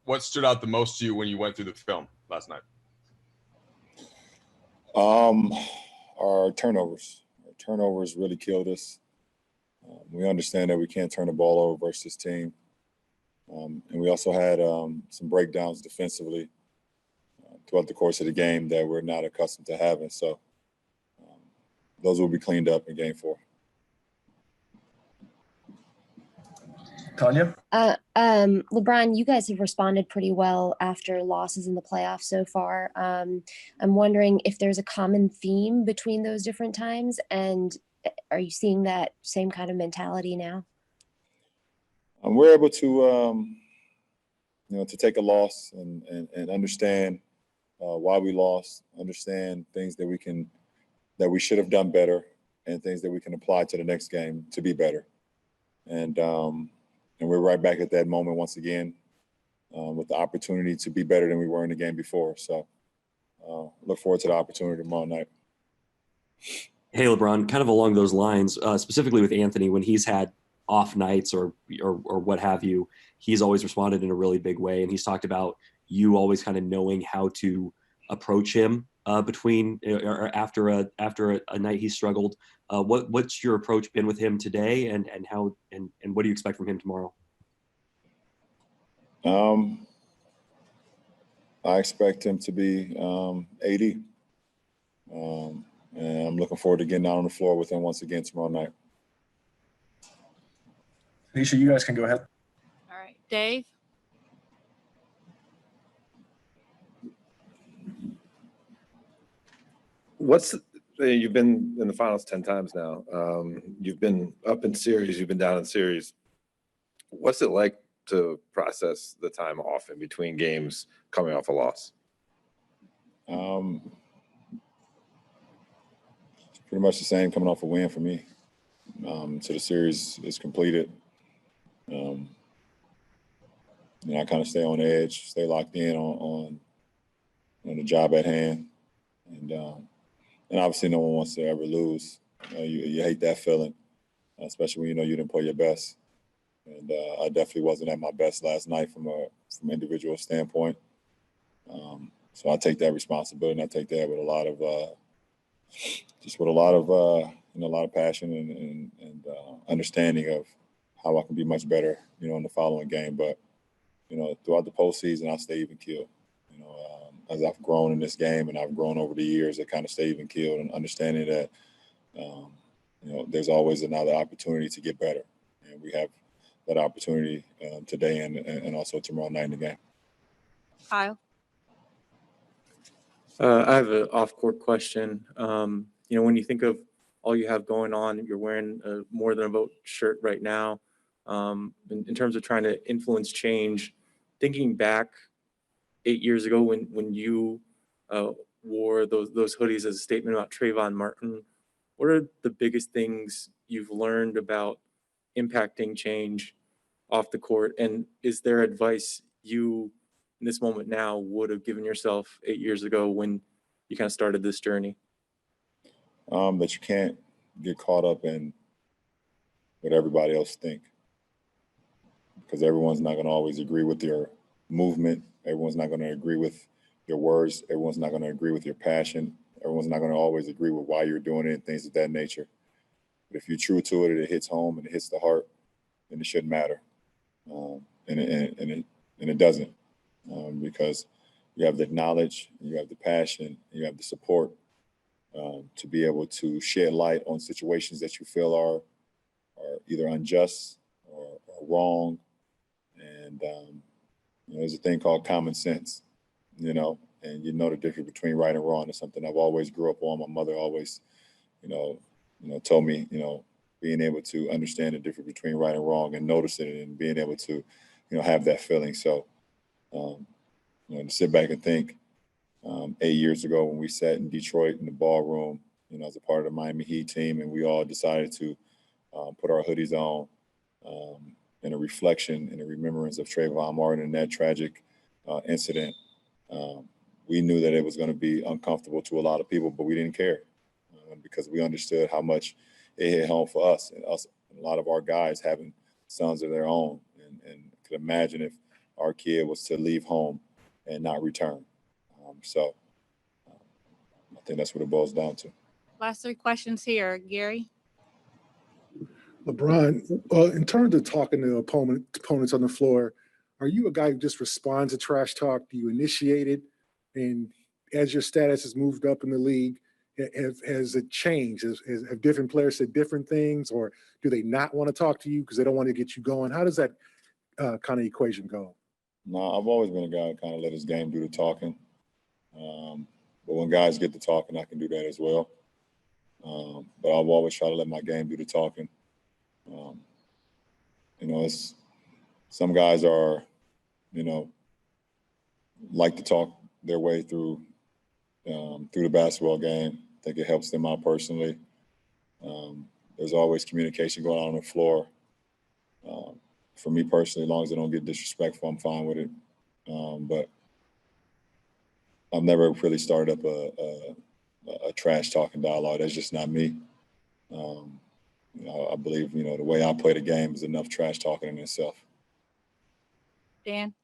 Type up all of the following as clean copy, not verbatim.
what stood out the most to you when you went through the film last night? Our turnovers. Our turnovers really killed us. We understand that we can't turn the ball over versus this team. And we also had some breakdowns defensively throughout the course of the game that we're not accustomed to having. So those will be cleaned up in Game 4. Tanya? LeBron, you guys have responded pretty well after losses in the playoffs so far. I'm wondering if there's a common theme between those different times, and are you seeing that same kind of mentality now? We're able to, to take a loss and understand why we lost, understand things that we should have done better, and things that we can apply to the next game to be better. And we're right back at that moment once again with the opportunity to be better than we were in the game before. So look forward to the opportunity tomorrow night. Hey, LeBron, kind of along those lines, specifically with Anthony, when he's had off nights or what have you, he's always responded in a really big way. And he's talked about you always kind of knowing how to approach him between or after a night he struggled. What's your approach been with him today, and how and what do you expect from him tomorrow? I expect him to be 80. And I'm looking forward to getting out on the floor with him once again tomorrow night. Alicia, you guys can go ahead. All right, Dave. You've been in the finals 10 times now. You've been up in series, you've been down in series. What's it like to process the time off in between games coming off a loss? It's pretty much the same coming off a win for me. So the series is completed. I kind of stay on edge, stay locked in on the job at hand. And obviously no one wants to ever lose. You hate that feeling, especially when you didn't play your best. And I definitely wasn't at my best last night from an individual standpoint. So I take that responsibility, and I take that with a lot of passion and understanding of how I can be much better, in the following game. But throughout the postseason, I stay even keeled. As I've grown in this game and I've grown over the years, I kind of stay even keeled and understanding that, there's always another opportunity to get better. And we have that opportunity today and also tomorrow night in the game. Kyle. I have an off-court question. When you think of all you have going on, you're wearing a More Than a Vote shirt right now. In terms of trying to influence change, thinking back 8 years ago when you wore those hoodies as a statement about Trayvon Martin, what are the biggest things you've learned about impacting change off the court? And is there advice you, in this moment now, would have given yourself 8 years ago when you kind of started this journey? That you can't get caught up in what everybody else think, because everyone's not going to always agree with your movement. Everyone's not going to agree with your words. Everyone's not going to agree with your passion. Everyone's not going to always agree with why you're doing it and things of that nature. But if you're true to it and it hits home and it hits the heart, then it shouldn't matter. And it doesn't, because you have the knowledge, you have the passion, you have the support to be able to shed light on situations that you feel are either unjust or wrong. And there's a thing called common sense, and the difference between right and wrong is something I've always grew up on. My mother always, told me, being able to understand the difference between right and wrong and noticing it and being able to, have that feeling. So, to sit back and think 8 years ago when we sat in Detroit in the ballroom, as a part of the Miami Heat team, and we all decided to put our hoodies on in a reflection and a remembrance of Trayvon Martin and that tragic incident. We knew that it was going to be uncomfortable to a lot of people, but we didn't care because we understood how much it hit home for us and a lot of our guys having sons of their own. And could imagine if our kid was to leave home and not return. So I think that's what it boils down to. Last three questions here. Gary? LeBron, in terms of talking to opponents on the floor, are you a guy who just responds to trash talk? Do you initiate it? And as your status has moved up in the league, has it changed? Have different players said different things, or do they not want to talk to you because they don't want to get you going? How does that kind of equation go? No, I've always been a guy who kind of let his game do the talking. But when guys get to talking, I can do that as well. But I've always tried to let my game do the talking. It's some guys are, like to talk their way through the basketball game. I think it helps them out personally. There's always communication going on the floor. For me personally, as long as I don't get disrespectful, I'm fine with it. But I've never really started up a trash talking dialogue. That's just not me. I believe, the way I play the game is enough trash talking in itself. Dan?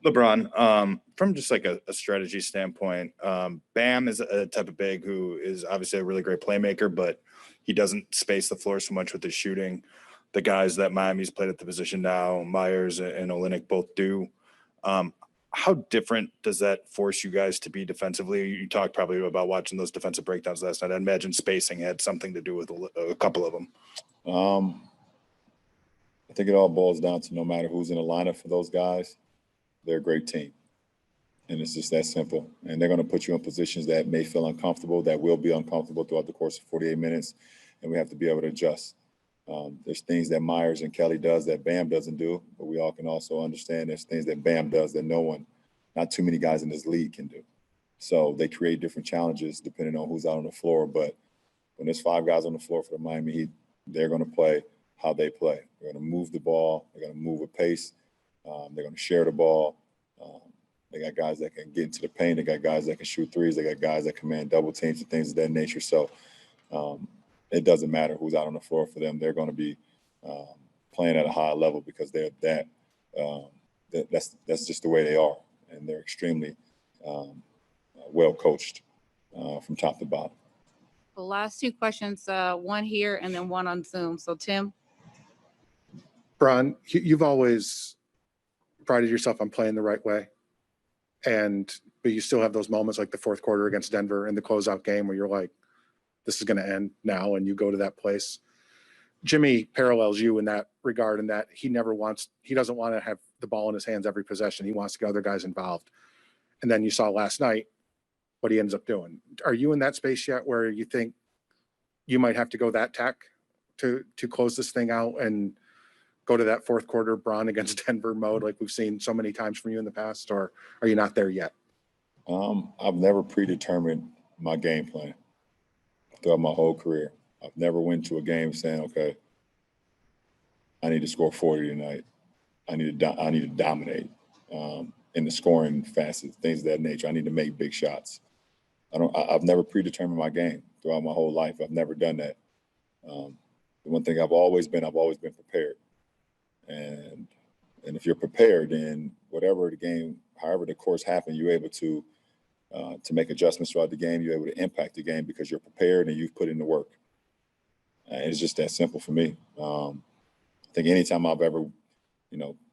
LeBron, from just like a strategy standpoint, Bam is a type of big who is obviously a really great playmaker, but he doesn't space the floor so much with his shooting. The guys that Miami's played at the position now, Myers and Olynyk, both do. How different does that force you guys to be defensively? You talked probably about watching those defensive breakdowns last night. I imagine spacing had something to do with a couple of them. I think it all boils down to no matter who's in the lineup for those guys, they're a great team. And it's just that simple. And they're going to put you in positions that may feel uncomfortable, that will be uncomfortable throughout the course of 48 minutes. And we have to be able to adjust. There's things that Myers and Kelly does that Bam doesn't do, but we all can also understand there's things that Bam does that not too many guys in this league can do. So they create different challenges depending on who's out on the floor. But when there's 5 guys on the floor for the Miami Heat, they're going to play how they play. They're going to move the ball. They're going to move with pace. They're going to share the ball. They got guys that can get into the paint. They got guys that can shoot threes. They got guys that command double teams and things of that nature. So it doesn't matter who's out on the floor for them. They're going to be playing at a high level because they're that's just the way they are. And they're extremely well coached from top to bottom. The last two questions, one here and then one on Zoom. So Tim? Bron, you've always prided yourself on playing the right way. But you still have those moments like the fourth quarter against Denver and the closeout game where you're like, this is going to end now, and you go to that place. Jimmy parallels you in that regard, in that he doesn't want to have the ball in his hands every possession. He wants to get other guys involved. And then you saw last night what he ends up doing. Are you in that space yet where you think you might have to go that tack to close this thing out and go to that fourth quarter Bron against Denver mode like we've seen so many times from you in the past, or are you not there yet? I've never predetermined my game plan throughout my whole career. I've never went to a game saying, okay, I need to score 40 tonight. I need to dominate in the scoring facets, things of that nature. I need to make big shots. I've never predetermined my game throughout my whole life. I've never done that. The one thing I've always been prepared. And if you're prepared, then whatever the game, however the course happened, you're able to make adjustments throughout the game. You're able to impact the game because you're prepared and you've put in the work. And it's just that simple for me. I think anytime I've ever,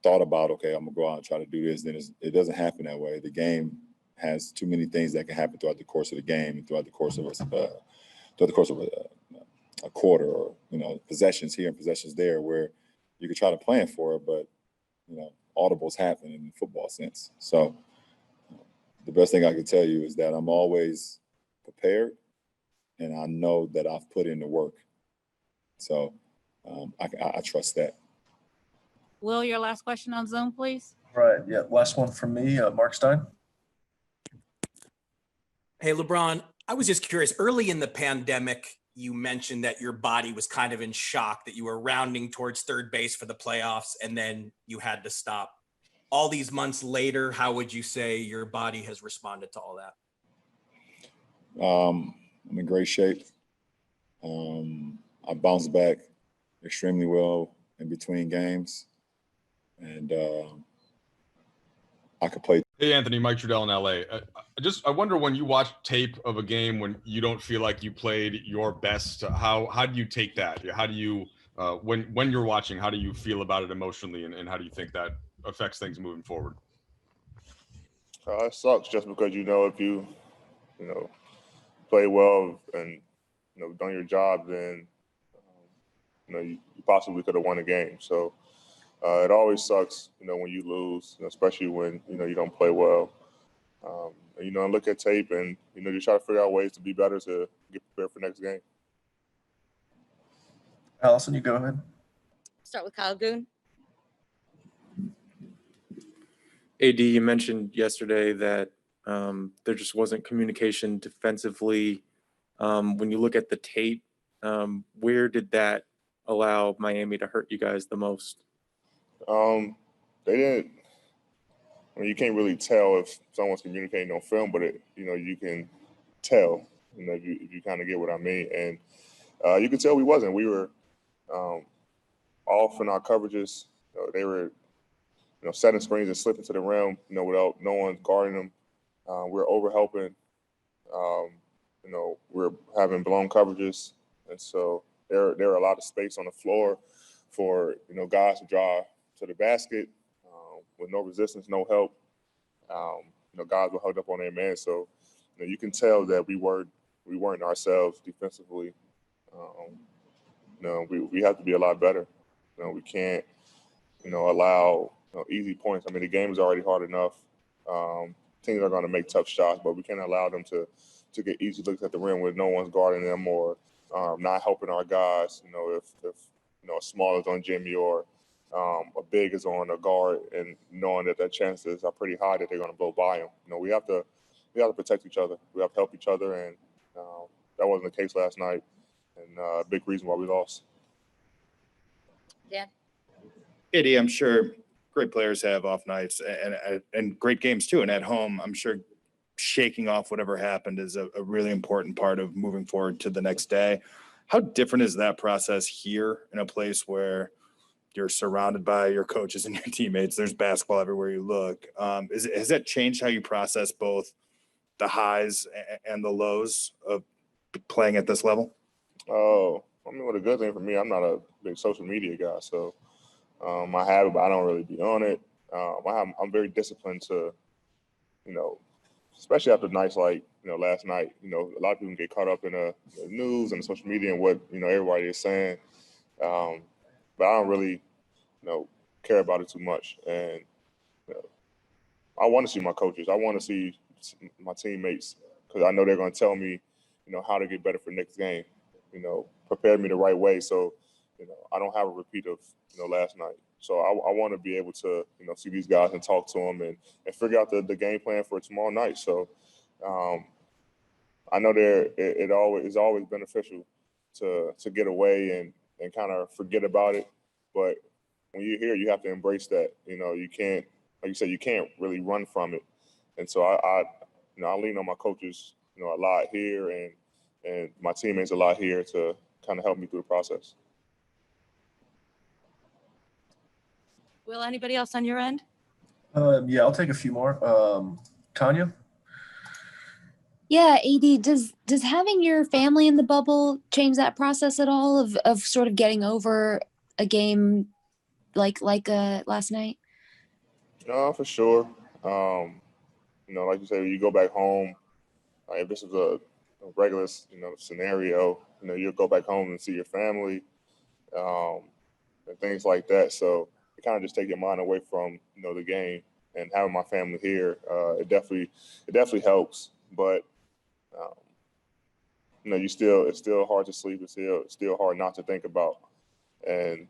thought about, okay, I'm gonna go out and try to do this, then it doesn't happen that way. The game has too many things that can happen throughout the course of the game and throughout the course of a quarter, or possessions here and possessions there, where you could try to plan for it, but audibles happen in the football sense. So the best thing I can tell you is that I'm always prepared, and I know that I've put in the work. So I trust that. Will, your last question on Zoom, please. Right. Yeah. Last one from me, Mark Stein. Hey, LeBron, I was just curious. Early in the pandemic, you mentioned that your body was kind of in shock, that you were rounding towards third base for the playoffs, and then you had to stop. All these months later, how would you say your body has responded to all that? I'm in great shape. I bounced back extremely well in between games. And I could play. Hey, Anthony, Mike Trudell in LA. I wonder, when you watch tape of a game when you don't feel like you played your best, how do you take that? How do you, when you're watching, how do you feel about it emotionally, and how do you think that affects things moving forward? It sucks just because, if you play well and, done your job, then, you possibly could have won a game. So it always sucks, when you lose, especially when, you don't play well. And look at tape and, you try to figure out ways to be better to get prepared for next game. Allison, you go ahead. Start with Kyle Goon. AD, you mentioned yesterday that there just wasn't communication defensively. When you look at the tape, where did that allow Miami to hurt you guys the most? They didn't. I mean, you can't really tell if someone's communicating on film, but you can tell. If you kind of get what I mean, and you could tell we wasn't. We were off in our coverages. They were, setting screens and slipping to the rim, without no one guarding them. We're over helping. We're having blown coverages, and so there are a lot of space on the floor for guys to drive to the basket with no resistance, no help. Guys were hugged up on their man, so you can tell that we weren't ourselves defensively. We have to be a lot better. We can't allow easy points. I mean, the game is already hard enough. Teams are going to make tough shots, but we can't allow them to get easy looks at the rim when no one's guarding them or not helping our guys. If a small is on Jimmy or a big is on a guard, and knowing that their chances are pretty high that they're going to blow by them. We have to protect each other. We have to help each other, and that wasn't the case last night, and a big reason why we lost. Yeah. Eddie, I'm sure great players have off nights and great games too. And at home, I'm sure shaking off whatever happened is a really important part of moving forward to the next day. How different is that process here in a place where you're surrounded by your coaches and your teammates? There's basketball everywhere you look. Has that changed how you process both the highs and the lows of playing at this level? Oh, I mean, well, the good thing for me, I'm not a big social media guy, so I have it, but I don't really be on it. I'm very disciplined to, especially after nights like last night. A lot of people get caught up in the news and the social media and what everybody is saying, but I don't really care about it too much. And I want to see my coaches. I want to see my teammates, because I know they're going to tell me how to get better for next game. Prepare me the right way, so I don't have a repeat of last night. So I want to be able to see these guys and talk to them and figure out the game plan for tomorrow night. So I know it's always beneficial to get away and kind of forget about it. But when you're here, you have to embrace that. You can't, like you said, you can't really run from it. And so I lean on my coaches a lot here and my teammates a lot here to kind of help me through the process. Will, anybody else on your end? Yeah, I'll take a few more. Tanya? Yeah, AD, does having your family in the bubble change that process at all of sort of getting over a game like last night? For sure. Like you say, you go back home. If this is a regular, scenario, you'll go back home and see your family, and things like that. So it kind of just take your mind away from the game, and having my family here, it definitely helps. But it's still hard to sleep. It's still hard not to think about. And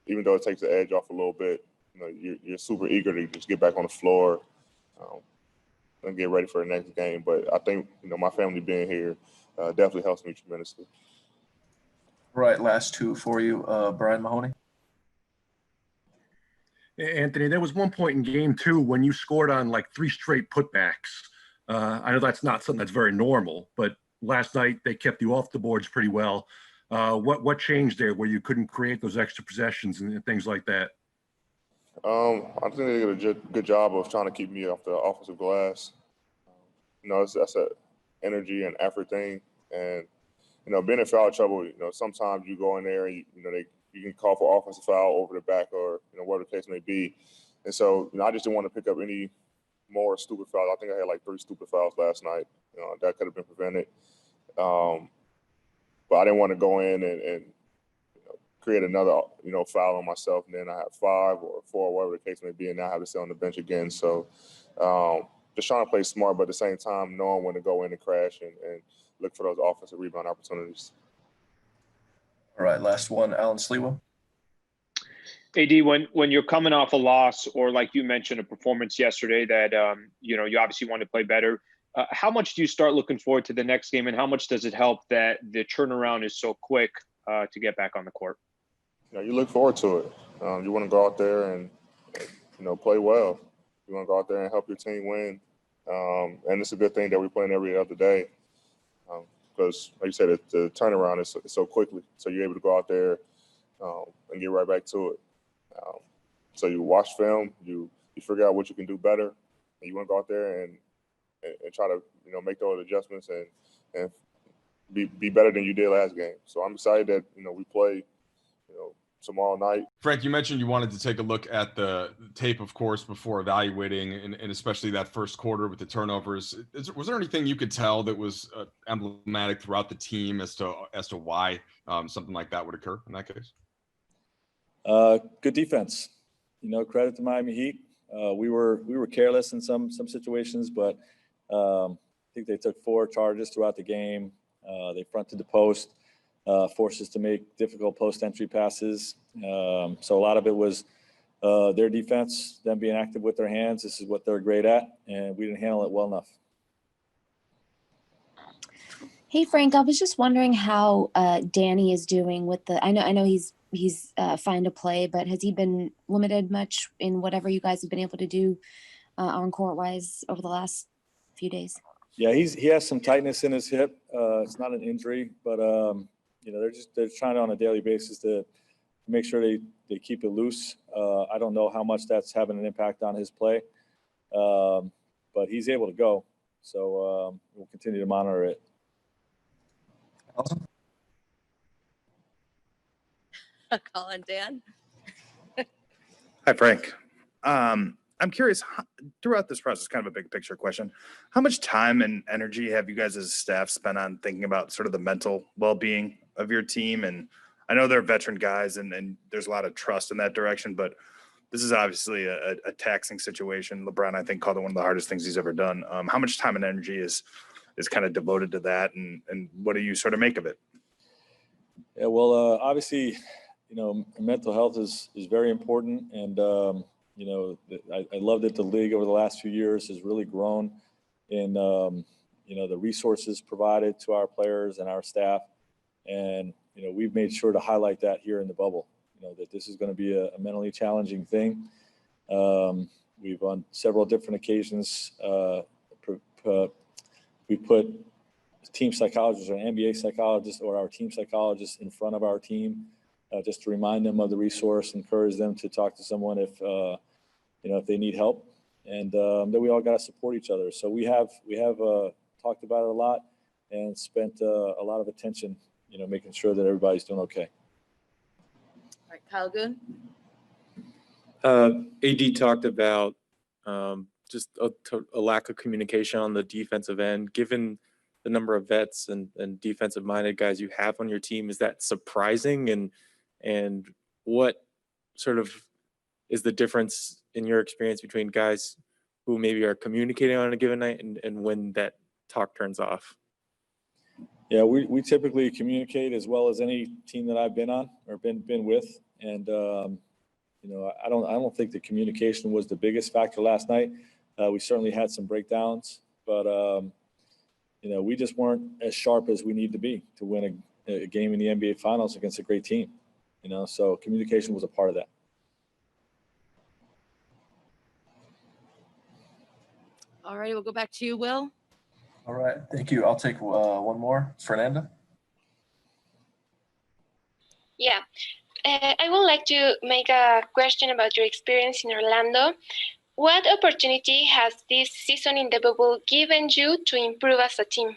even though it takes the edge off a little bit, you're super eager to just get back on the floor and get ready for the next game. But I think my family being here definitely helps me tremendously. Right, last two for you, Brian Mahoney. Anthony, there was one point in game 2 when you scored on like 3 straight putbacks. I know that's not something that's very normal, but last night they kept you off the boards pretty well. What changed there where you couldn't create those extra possessions and things like that? I think they did a good job of trying to keep me off the offensive glass. That's a energy and effort thing. And, being in foul trouble, sometimes you go in there and, you can call for offensive foul over the back or, whatever the case may be. And so, I just didn't want to pick up any more stupid fouls. I think I had like 3 stupid fouls last night. That could have been prevented. But I didn't want to go in and create another, foul on myself. And then I have 5 or 4, whatever the case may be, and now I have to sit on the bench again. So just trying to play smart, but at the same time, knowing when to go in and crash and look for those offensive rebound opportunities. All right, last one, Alan Sliwa. AD, when you're coming off a loss or like you mentioned, a performance yesterday that, you obviously want to play better, how much do you start looking forward to the next game, and how much does it help that the turnaround is so quick to get back on the court? You look forward to it. You want to go out there and, play well. You want to go out there and help your team win. And it's a good thing that we're playing every other day because, like you said, the turnaround is so quickly. So you're able to go out there and get right back to it. So you watch film, you figure out what you can do better, and you want to go out there and try to, make those adjustments and be better than you did last game. So I'm excited that, we play, tomorrow night. Frank, you mentioned you wanted to take a look at the tape, of course, before evaluating, and especially that first quarter with the turnovers. Was there anything you could tell that was emblematic throughout the team as to why something like that would occur in that case? Good defense. Credit to Miami Heat. We were careless in some situations, but I think they took 4 charges throughout the game. They fronted the post. Forced us to make difficult post-entry passes. So a lot of it was their defense, them being active with their hands. This is what they're great at, and we didn't handle it well enough. Hey, Frank, I was just wondering how Danny is doing with I know he's fine to play, but has he been limited much in whatever you guys have been able to do on court-wise over the last few days? Yeah, he has some tightness in his hip. It's not an injury, but they're trying on a daily basis to make sure they keep it loose. I don't know how much that's having an impact on his play, but he's able to go. So we'll continue to monitor it. Awesome. Colin, Dan. Hi, Frank. I'm curious, throughout this process, kind of a big picture question, how much time and energy have you guys as a staff spent on thinking about sort of the mental well-being of your team? And I know they're veteran guys and there's a lot of trust in that direction, but this is obviously a taxing situation. LeBron, I think, called it one of the hardest things he's ever done. How much time and energy is kind of devoted to that, and what do you sort of make of it? Yeah, well, obviously, mental health is very important, and I love that the league over the last few years has really grown in the resources provided to our players and our staff, and we've made sure to highlight that here in the bubble. That this is going to be a mentally challenging thing. We've on several different occasions we put team psychologists or NBA psychologists or our team psychologists in front of our team just to remind them of the resource, encourage them to talk to someone if they need help, and that we all got to support each other. So we have talked about it a lot and spent a lot of attention, making sure that everybody's doing okay. All right, Kyle Goon. AD talked about just a lack of communication on the defensive end. Given the number of vets and defensive-minded guys you have on your team, is that surprising? And what sort of is the difference in your experience between guys who maybe are communicating on a given night and when that talk turns off? Yeah, we typically communicate as well as any team that I've been on or been with, and I don't think the communication was the biggest factor last night. We certainly had some breakdowns, but we just weren't as sharp as we need to be to win a game in the NBA Finals against a great team. So communication was a part of that. All right, we'll go back to you, Will. All right, thank you. I'll take one more. Fernanda. Yeah. I would like to make a question about your experience in Orlando. What opportunity has this season in the bubble given you to improve as a team?